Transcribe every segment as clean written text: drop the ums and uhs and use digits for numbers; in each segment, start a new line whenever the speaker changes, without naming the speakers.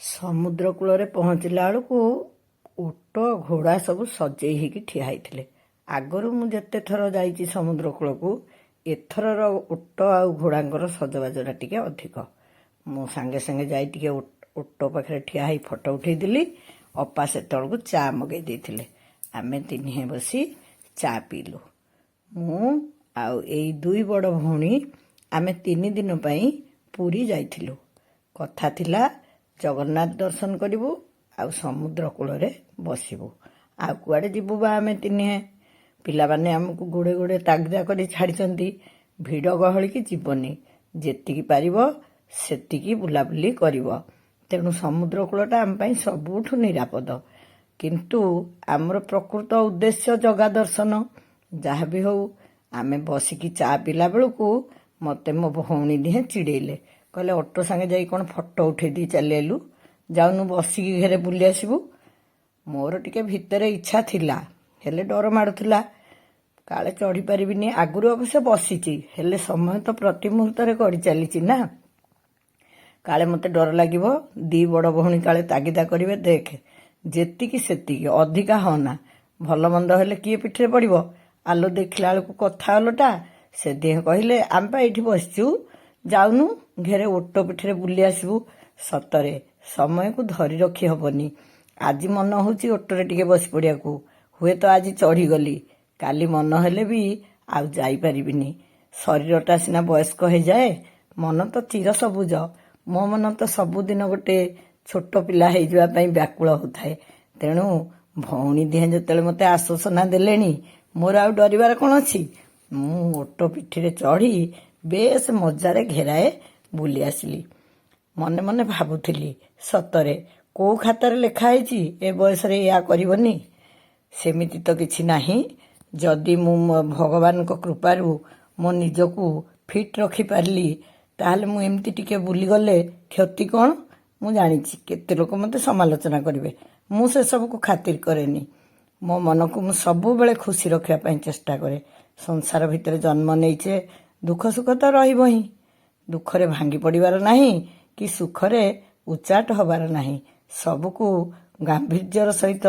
ସମୁଦ୍ର କୂଳରେ ପହଞ୍ଚିଲା ବେଳକୁ ଓଟ ଘୋଡ଼ା ସବୁ ସଜେଇ ହେଇକି ଠିଆ ହେଇଥିଲେ। ଆଗରୁ ମୁଁ ଯେତେ ଥର ଯାଇଛି ସମୁଦ୍ର କୂଳକୁ, ଏଥରର ଓଟ ଆଉ ଘୋଡ଼ାଙ୍କର ସଜବାଜଟା ଟିକେ ଅଧିକ। ମୁଁ ସାଙ୍ଗେ ସାଙ୍ଗେ ଯାଇ ଟିକେ ଓଟ ପାଖରେ ଠିଆ ହେଇ ଫଟୋ ଉଠେଇଦେଲି। ଅପା ସେତେବେଳକୁ ଚା ମଗେଇ ଦେଇଥିଲେ। ଆମେ ତିନିହେଁ ବସି ଚା ପିଇଲୁ। ମୁଁ ଆଉ ଏଇ ଦୁଇ ବଡ଼ ଭଉଣୀ ଆମେ 3 ଦିନ ପାଇଁ ପୁରୀ ଯାଇଥିଲୁ। କଥା ଥିଲା ଜଗନ୍ନାଥ ଦର୍ଶନ କରିବୁ ଆଉ ସମୁଦ୍ର କୂଳରେ ବସିବୁ। ଆଉ କୁଆଡ଼େ ଯିବୁ ବା ଆମେ ତିନିହେଁ? ପିଲାମାନେ ଆମକୁ ଗୋଡ଼େ ଗୋଡ଼େ ତାଗିଦା କରି ଛାଡ଼ିଛନ୍ତି, ଭିଡ଼ ଗହଳିକି ଯିବନି, ଯେତିକି ପାରିବ ସେତିକି ବୁଲାବୁଲି କରିବ। ତେଣୁ ସମୁଦ୍ର କୂଳଟା ଆମ ପାଇଁ ସବୁଠୁ ନିରାପଦ। କିନ୍ତୁ ଆମର ପ୍ରକୃତ ଉଦ୍ଦେଶ୍ୟ ଜଗା ଦର୍ଶନ। ଯାହା ବି ହଉ, ଆମେ ବସିକି ଚା ପିଲା ବେଳକୁ ମୋତେ ମୋ ଭଉଣୀ ଦିହେଁ ଚିଡ଼େଇଲେ। କହିଲେ ଅଟୋ ସାଙ୍ଗେ ଯାଇ କ'ଣ ଫଟୋ ଉଠେଇ ଦେଇ ଚାଲି ଆଇଲୁ, ଯାଉନୁ ବସିକି ଘରେ ବୁଲି ଆସିବୁ। ମୋର ଟିକେ ଭିତରେ ଇଚ୍ଛା ଥିଲା, ହେଲେ ଡର ମାଡ଼ୁଥିଲା କାଳେ ଚଢ଼ିପାରିବିନି। ଆଗରୁ ଅବଶ୍ୟ ବସିଛି, ହେଲେ ସମୟ ତ ପ୍ରତି ମୁହୂର୍ତ୍ତରେ ଗଡ଼ି ଚାଲିଛି ନା। କାଳେ ମୋତେ ଡର ଲାଗିବ, 2 ବଡ଼ ଭଉଣୀ କାଳେ ତାଗିଦା କରିବେ, ଦେଖେ ଯେତିକି ସେତିକି, ଅଧିକା ହଅନା। ଭଲ ମନ୍ଦ ହେଲେ କିଏ ପିଠିରେ ପଡ଼ିବ? ଆଲୋ ଦେଖିଲା ବେଳକୁ କଥା ଓଲଟା। ସେ ଦିହେଁ କହିଲେ ଆମେ ପା ଏଇଠି ବସିଛୁ, ଯାଉନୁ ଘେରେ ଓଟ ପିଠିରେ ବୁଲି ଆସିବୁ। ସତରେ ସମୟକୁ ଧରି ରଖି ହବନି। ଆଜି ମନ ହେଉଛି ଓଟରେ ଟିକେ ବସି ପଡ଼ିବାକୁ, ହୁଏତ ଆଜି ଚଢ଼ିଗଲି, କାଲି ମନ ହେଲେ ବି ଆଉ ଯାଇପାରିବିନି। ଶରୀରଟା ସିନା ବୟସ୍କ ହେଇଯାଏ, ମନ ତ ଚିର ସବୁଜ। ମୋ ମନ ତ ସବୁଦିନ ଗୋଟେ ଛୋଟ ପିଲା ହେଇଯିବା ପାଇଁ ବ୍ୟାକୁଳ ହେଉଥାଏ। ତେଣୁ ଭଉଣୀ ଦିହେଁ ଯେତେବେଳେ ମୋତେ ଆଶ୍ୱାସନା ଦେଲେଣି, ମୋର ଆଉ ଡରିବାର କ'ଣ ଅଛି? ମୁଁ ଓଟ ପିଠିରେ ଚଢ଼ି ବେଶ ମଜାରେ ଘେରାଏ ବୁଲି ଆସିଲି। ମନେ ମନେ ଭାବୁଥିଲି, ସତରେ କୋଉ ଖାତାରେ ଲେଖା ହେଇଛି ଏ ବୟସରେ ଏଇଆ କରିବନି? ସେମିତି ତ କିଛି ନାହିଁ। ଯଦି ମୁଁ ଭଗବାନଙ୍କ କୃପାରୁ ମୋ ନିଜକୁ ଫିଟ୍ ରଖିପାରିଲି, ତାହେଲେ ମୁଁ ଏମିତି ଟିକେ ବୁଲିଗଲେ କ୍ଷତି କ'ଣ? ମୁଁ ଜାଣିଛି କେତେ ଲୋକ ମୋତେ ସମାଲୋଚନା କରିବେ, ମୁଁ ସେସବୁକୁ ଖାତିର କରେନି। ମୋ ମନକୁ ମୁଁ ସବୁବେଳେ ଖୁସି ରଖିବା ପାଇଁ ଚେଷ୍ଟା କରେ। ସଂସାର ଭିତରେ ଜନ୍ମ ନେଇଛେ, ଦୁଃଖ ସୁଖ ତ ରହିବ ହିଁ। ଦୁଃଖରେ ଭାଙ୍ଗି ପଡ଼ିବାର ନାହିଁ କି ସୁଖରେ ଉଚାଟ ହେବାର ନାହିଁ। ସବୁକୁ ଗାମ୍ଭୀର୍ଯ୍ୟର ସହିତ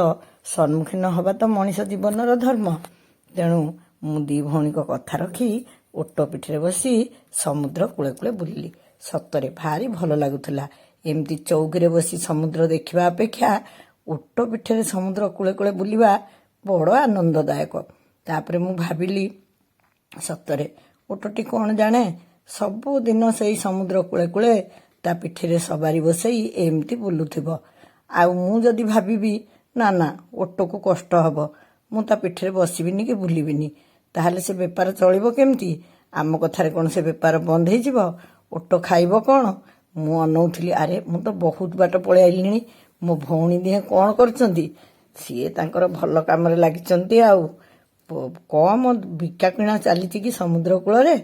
ସମ୍ମୁଖୀନ ହେବା ତ ମଣିଷ ଜୀବନର ଧର୍ମ। ତେଣୁ ମୁଁ 2 ଭଉଣୀଙ୍କ କଥା ରଖି ଓଟ ପିଠିରେ ବସି ସମୁଦ୍ର କୂଳେ କୂଳେ ବୁଲିଲି। ସତରେ ଭାରି ଭଲ ଲାଗୁଥିଲା। ଏମିତି ଚୌକିରେ ବସି ସମୁଦ୍ର ଦେଖିବା ଅପେକ୍ଷା ଓଟ ପିଠିରେ ସମୁଦ୍ର କୂଳେ କୂଳେ ବୁଲିବା ବଡ଼ ଆନନ୍ଦଦାୟକ। ତାପରେ ମୁଁ ଭାବିଲି, ସତରେ ଓଟଟି କ'ଣ ଜାଣେ, ସବୁଦିନ ସେଇ ସମୁଦ୍ର କୂଳେ କୂଳେ ତା ପିଠିରେ ସବାରି ବସେଇ ଏମିତି ବୁଲୁଥିବ। ଆଉ ମୁଁ ଯଦି ଭାବିବି ନା ନା ଓଟକୁ କଷ୍ଟ ହେବ, ମୁଁ ତା ପିଠିରେ ବସିବିନି କି ବୁଲିବିନି, ତାହେଲେ ସେ ବେପାର ଚଳିବ କେମିତି? ଆମ କଥାରେ କ'ଣ ସେ ବେପାର ବନ୍ଦ ହେଇଯିବ? ଓଟ ଖାଇବ କ'ଣ? ମୁଁ ଅନଉଥିଲି, ଆରେ ମୁଁ ତ ବହୁତ ବାଟ ପଳେଇ ଆଇଲିଣି, ମୋ ଭଉଣୀ ଦିହେଁ କ'ଣ କରୁଛନ୍ତି? ସିଏ ତାଙ୍କର ଭଲ କାମରେ ଲାଗିଛନ୍ତି। ଆଉ କମ ବିକା କିଣା ଚାଲିଛି କି ସମୁଦ୍ର କୂଳରେ?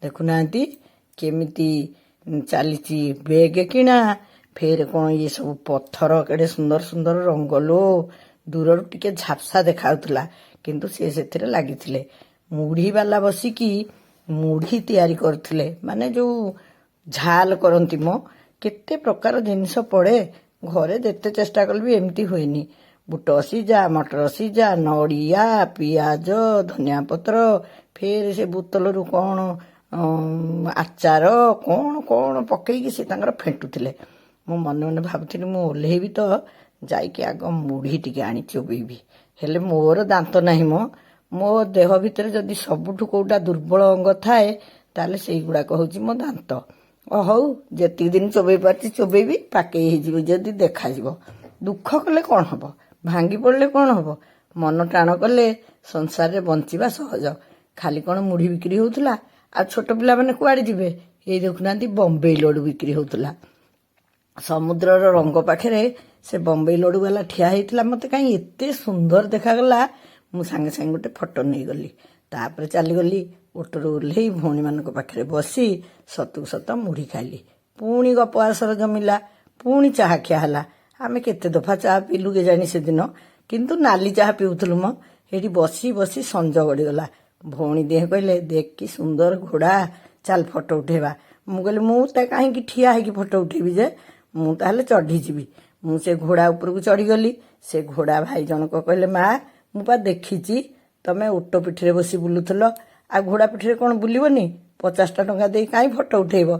ଦେଖୁନାହାନ୍ତି କେମିତି ଚାଲିଛି ବେଗ କିଣା, ଫେର କ'ଣ ଇଏ ସବୁ ପଥର, କେଡ଼େ ସୁନ୍ଦର ସୁନ୍ଦର ରଙ୍ଗଲୋ। ଦୂରରୁ ଟିକେ ଝାପ୍ସା ଦେଖାଉଥିଲା, କିନ୍ତୁ ସେ ସେଥିରେ ଲାଗିଥିଲେ। ମୁଢ଼ିବାଲା ବସିକି ମୁଢ଼ି ତିଆରି କରୁଥିଲେ, ମାନେ ଯେଉଁ ଝାଲ କରନ୍ତି ମ, କେତେ ପ୍ରକାର ଜିନିଷ ପଡ଼େ। ଘରେ ଯେତେ ଚେଷ୍ଟା କଲେ ବି ଏମିତି ହୁଏନି। ବୁଟ ସିଝା, ମଟର ସିଝା, ନଡ଼ିଆ, ପିଆଜ, ଧନିଆ ପତ୍ର, ଫେର ସେ ବୋତଲରୁ କ'ଣ ଆଚାର, କ'ଣ କ'ଣ ପକେଇକି ସେ ତାଙ୍କର ଫେଣ୍ଟୁଥିଲେ। ମୁଁ ମନେ ମନେ ଭାବୁଥିଲି, ମୁଁ ଓହ୍ଲେଇବି ତ ଯାଇକି ଆଗ ମୁଢ଼ି ଟିକେ ଆଣି ଚୋବେଇବି। ହେଲେ ମୋର ଦାନ୍ତ ନାହିଁ ମୋ ଦେହ ଭିତରେ ଯଦି ସବୁଠୁ କେଉଁଟା ଦୁର୍ବଳ ଅଙ୍ଗ ଥାଏ, ତାହେଲେ ସେଇଗୁଡ଼ାକ ହେଉଛି ମୋ ଦାନ୍ତ। ହଉ, ଯେତିକି ଦିନ ଚୋବେଇ ପାରୁଛି ଚୋବେଇବି, ପାକେଇ ହେଇଯିବ ଯଦି ଦେଖାଯିବ। ଦୁଃଖ କଲେ କ'ଣ ହେବ? ଭାଙ୍ଗି ପଡ଼ିଲେ କ'ଣ ହେବ? ମନ ଟାଣ କଲେ ସଂସାରରେ ବଞ୍ଚିବା ସହଜ। ଖାଲି କ'ଣ ମୁଢ଼ି ବିକ୍ରି ହେଉଥିଲା? ଆଉ ଛୋଟ ପିଲାମାନେ କୁଆଡ଼େ ଯିବେ? ଏଇ ଦେଖୁନାହାନ୍ତି ବମ୍ବେଇ ଲଡ଼ୁ ବିକ୍ରି ହେଉଥିଲା। ସମୁଦ୍ରର ରଙ୍ଗ ପାଖରେ ସେ ବମ୍ବେଇ ଲଡ଼ୁବାଲା ଠିଆ ହେଇଥିଲା। ମୋତେ କାହିଁ ଏତେ ସୁନ୍ଦର ଦେଖାଗଲା, ମୁଁ ସାଙ୍ଗେ ସାଙ୍ଗେ ଗୋଟେ ଫଟୋ ନେଇଗଲି। ତାପରେ ଚାଲିଗଲି ଓଟରୁ ଓହ୍ଲେଇ ଭଉଣୀମାନଙ୍କ ପାଖରେ ବସି ସତକୁ ସତ ମୁଢ଼ି ଖାଇଲି। ପୁଣି ଗପ ଆସର ଜମିଲା, ପୁଣି ଚାହା ଖିଆ ହେଲା। ଆମେ କେତେ ଦଫା ଚାହା ପିଇଲୁ କେଜାଣି ସେଦିନ, କିନ୍ତୁ ନାଲି ଚାହା ପିଉଥିଲୁ ମ। ଏଇଠି ବସି ବସି ସଞ୍ଜ ଗଡ଼ିଗଲା। ଭଉଣୀ ଦିହେଁ କହିଲେ, ଦେଖ କି ସୁନ୍ଦର ଘୋଡ଼ା, ଚାଲ ଫଟୋ ଉଠେଇବା। ମୁଁ କହିଲି, ମୁଁ ତା କାହିଁକି ଠିଆ ହେଇକି ଫଟୋ ଉଠେଇବି ଯେ, ମୁଁ ତାହେଲେ ଚଢ଼ିଯିବି। ମୁଁ ସେ ଘୋଡ଼ା ଉପରକୁ ଚଢ଼ିଗଲି। ସେ ଘୋଡ଼ା ଭାଇ ଜଣକ କହିଲେ, ମା ମୁଁ ପା ଦେଖିଛି ତମେ ଓଟ ପିଠିରେ ବସି ବୁଲୁଥିଲ, ଆଉ ଘୋଡ଼ା ପିଠିରେ କ'ଣ ବୁଲିବନି? 50ଟା ଟଙ୍କା ଦେଇ କାହିଁ ଫଟୋ ଉଠେଇବ?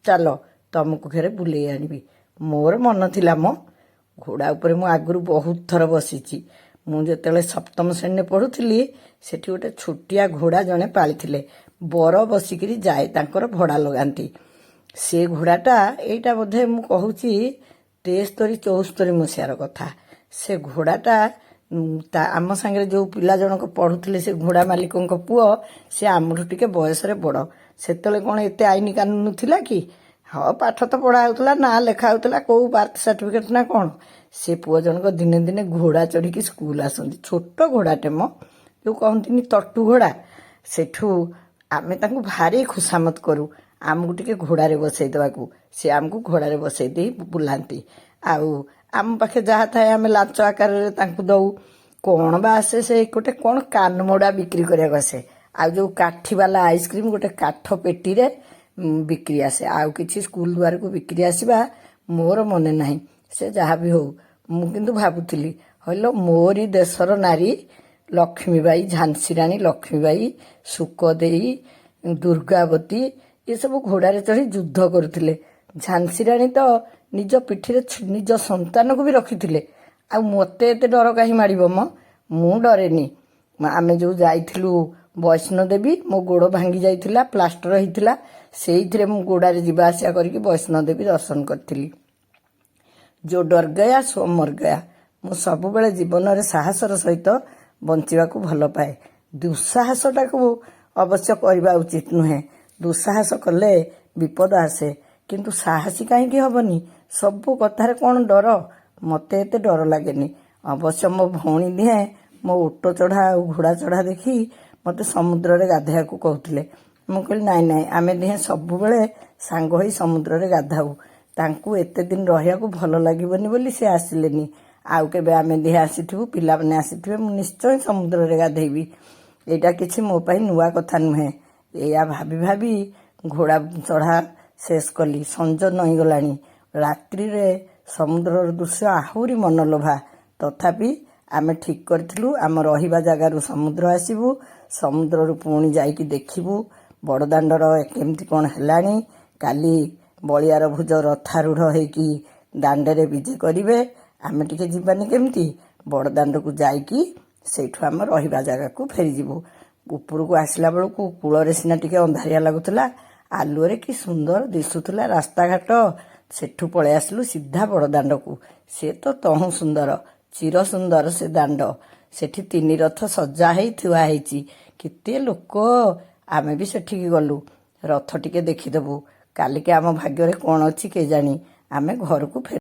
ଚାଲ ତମକୁ ଫେରେ ବୁଲେଇ ଆଣିବି। ମୋର ମନ ଥିଲା ମ, ଘୋଡ଼ା ଉପରେ ମୁଁ ଆଗରୁ ବହୁତ ଥର ବସିଛି। ମୁଁ ଯେତେବେଳେ ସପ୍ତମ ଶ୍ରେଣୀରେ ପଢ଼ୁଥିଲି, ସେଠି ଗୋଟେ ଛୋଟିଆ ଘୋଡ଼ା ଜଣେ ପାଳିଥିଲେ। ବର ବସିକିରି ଯାଏ, ତାଙ୍କର ଭଡ଼ା ଲଗାନ୍ତି। ସେ ଘୋଡ଼ାଟା, ଏଇଟା ବୋଧେ ମୁଁ କହୁଛି 73-74 ମସିହାର କଥା। ସେ ଘୋଡ଼ାଟା ଆମ ସାଙ୍ଗରେ ଯେଉଁ ପିଲା ଜଣକ ପଢ଼ୁଥିଲେ, ସେ ଘୋଡ଼ା ମାଲିକଙ୍କ ପୁଅ, ସେ ଆମଠୁ ଟିକେ ବୟସରେ ବଡ଼। ସେତେବେଳେ କ'ଣ ଏତେ ଆଇନ କାନୁନ ଥିଲା କି? ହଁ, ପାଠ ତ ପଢ଼ା ହେଉଥିଲା, ନାଁ ଲେଖା ହେଉଥିଲା, କେଉଁ ବାର୍ଥ ସାର୍ଟିଫିକେଟ୍ ନା କ'ଣ। ସେ ପୁଅ ଜଣକ ଦିନେ ଦିନେ ଘୋଡ଼ା ଚଢ଼ିକି ସ୍କୁଲ ଆସନ୍ତି। ଛୋଟ ଘୋଡ଼ାଟେ ମ, ଯେଉଁ କହନ୍ତିନି ତଟୁ ଘୋଡ଼ା। ସେଠୁ ଆମେ ତାଙ୍କୁ ଭାରି ଖୁସାମତ କରୁ ଆମକୁ ଟିକେ ଘୋଡ଼ାରେ ବସେଇ ଦେବାକୁ। ସେ ଆମକୁ ଘୋଡ଼ାରେ ବସେଇ ଦେଇ ବୁଲାନ୍ତି। ଆଉ ଆମ ପାଖେ ଯାହା ଥାଏ ଆମେ ଲାଞ୍ଚ ଆକାରରେ ତାଙ୍କୁ ଦଉ। କ'ଣ ବା ଆସେ, ସେ ଗୋଟେ କ'ଣ କାନମୋଡ଼ା ବିକ୍ରି କରିବାକୁ ଆସେ। ଆଉ ଯେଉଁ କାଠିବାଲା ଆଇସ୍କ୍ରିମ୍ ଗୋଟେ କାଠ ପେଟିରେ ବିକ୍ରି ଆସେ। ଆଉ କିଛି ସ୍କୁଲ ଦୁଆରକୁ ବିକ୍ରି ଆସିବା ମୋର ମନେ ନାହିଁ। ସେ ଯାହା ବି ହଉ, ମୁଁ କିନ୍ତୁ ଭାବୁଥିଲି, ହଇଲୋ ମୋରି ଦେଶର ନାରୀ ଲକ୍ଷ୍ମୀବାଇ, ଝାନ୍ସୀ ରାଣୀ ଲକ୍ଷ୍ମୀବାଇ, ସୁକଦେଇ, ଦୁର୍ଗାବତୀ ଏସବୁ ଘୋଡ଼ାରେ ଚଢ଼ି ଯୁଦ୍ଧ କରୁଥିଲେ। ଝାନ୍ସୀ ରାଣୀ ତ ନିଜ ପିଠିରେ ନିଜ ସନ୍ତାନକୁ ବି ରଖିଥିଲେ। ଆଉ ମୋତେ ଏତେ ଡର କାହିଁ ମାଡ଼ିବ ମ? ମୁଁ ଡରେନି। ଆମେ ଯେଉଁ ଯାଇଥିଲୁ ବୈଷ୍ଣୋଦେବୀ, ମୋ ଗୋଡ଼ ଭାଙ୍ଗି ଯାଇଥିଲା, ପ୍ଲାଷ୍ଟର ହେଇଥିଲା, ସେଇଥିରେ ମୁଁ ଘୋଡ଼ାରେ ଯିବା ଆସିବା କରିକି ବୈଷ୍ଣୋଦେବୀ ଦର୍ଶନ କରିଥିଲି। ଯୋ ଡର ଗୟା ସୋ ମର ଗୟା। ମୁଁ ସବୁବେଳେ ଜୀବନରେ ସାହସର ସହିତ ବଞ୍ଚିବାକୁ ଭଲ ପାଏ। ଦୁଃସାହସଟାକୁ ଅବଶ୍ୟ କରିବା ଉଚିତ ନୁହେଁ। ଦୁଃସାହସ କଲେ ବିପଦ ଆସେ, କିନ୍ତୁ ସାହସୀ କାହିଁକି ହବନି? ସବୁ କଥାରେ କ'ଣ ଡର? ମୋତେ ଏତେ ଡର ଲାଗେନି। ଅବଶ୍ୟ ମୋ ଭଉଣୀ ଦିହେଁ ମୋ ଓଟ ଚଢ଼ା ଆଉ ଘୋଡ଼ା ଚଢ଼ା ଦେଖି ମୋତେ ସମୁଦ୍ରରେ ଗାଧୋଇବାକୁ କହୁଥିଲେ। ମୁଁ କହିଲି ନାଇଁ ନାଇଁ, ଆମେ ଦିହେଁ ସବୁବେଳେ ସାଙ୍ଗ ହୋଇ ସମୁଦ୍ରରେ ଗାଧାଉ। ତାଙ୍କୁ ଏତେ ଦିନ ରହିବାକୁ ଭଲ ଲାଗିବନି ବୋଲି ସେ ଆସିଲେନି। ଆଉ କେବେ ଆମେ ଦିହେଁ ଆସିଥିବୁ, ପିଲାମାନେ ଆସିଥିବେ, ମୁଁ ନିଶ୍ଚୟ ସମୁଦ୍ରରେ ଗାଧେଇବି। ଏଇଟା କିଛି ମୋ ପାଇଁ ନୂଆ କଥା ନୁହେଁ। ଏଇଆ ଭାବି ଭାବି ଘୋଡ଼ା ଚଢ଼ା ଶେଷ କଲି। ସଞ୍ଜ ନଇଁଗଲାଣି। ରାତ୍ରିରେ ସମୁଦ୍ରର ଦୃଶ୍ୟ ଆହୁରି ମନଲୋଭା। ତଥାପି ଆମେ ଠିକ୍ କରିଥିଲୁ ଆମ ରହିବା ଜାଗାରୁ ସମୁଦ୍ର ଆସିବୁ, ସମୁଦ୍ରରୁ ପୁଣି ଯାଇକି ଦେଖିବୁ ବଡ଼ଦାଣ୍ଡର କେମିତି କ'ଣ ହେଲାଣି। କାଲି ବଳିଆର ଭୁଜ ରଥାରୂଢ଼ ହେଇକି ଦାଣ୍ଡରେ ବିଜେ କରିବେ। ଆମେ ଟିକେ ଯିବାନି କେମିତି? ବଡ଼ଦାଣ୍ଡକୁ ଯାଇକି ସେଇଠୁ ଆମ ରହିବା ଜାଗାକୁ ଫେରିଯିବୁ। ଉପରକୁ ଆସିଲା ବେଳକୁ କୂଳରେ ସିନା ଟିକେ ଅନ୍ଧାରିଆ ଲାଗୁଥିଲା, ଆଲୁଅରେ କି ସୁନ୍ଦର ଦିଶୁଥିଲା ରାସ୍ତାଘାଟ। ସେଠୁ ପଳେଇ ଆସିଲୁ ସିଧା ବଡ଼ଦାଣ୍ଡକୁ। ସେ ତ ତହୁଁ ସୁନ୍ଦର, ଚିର ସୁନ୍ଦର ସେ ଦାଣ୍ଡ। ସେଠି 3 ରଥ ସଜା ହେଇ ଥୁଆ ହେଇଛି। କେତେ ଲୋକ! ଆମେ ବି ସେଠିକି ଗଲୁ। ରଥ ଟିକେ ଦେଖିଦେବୁ। କାଲିକି ଆମ ଭାଗ୍ୟରେ କ'ଣ ଅଛି କେଜାଣି। ଆମେ ଘରକୁ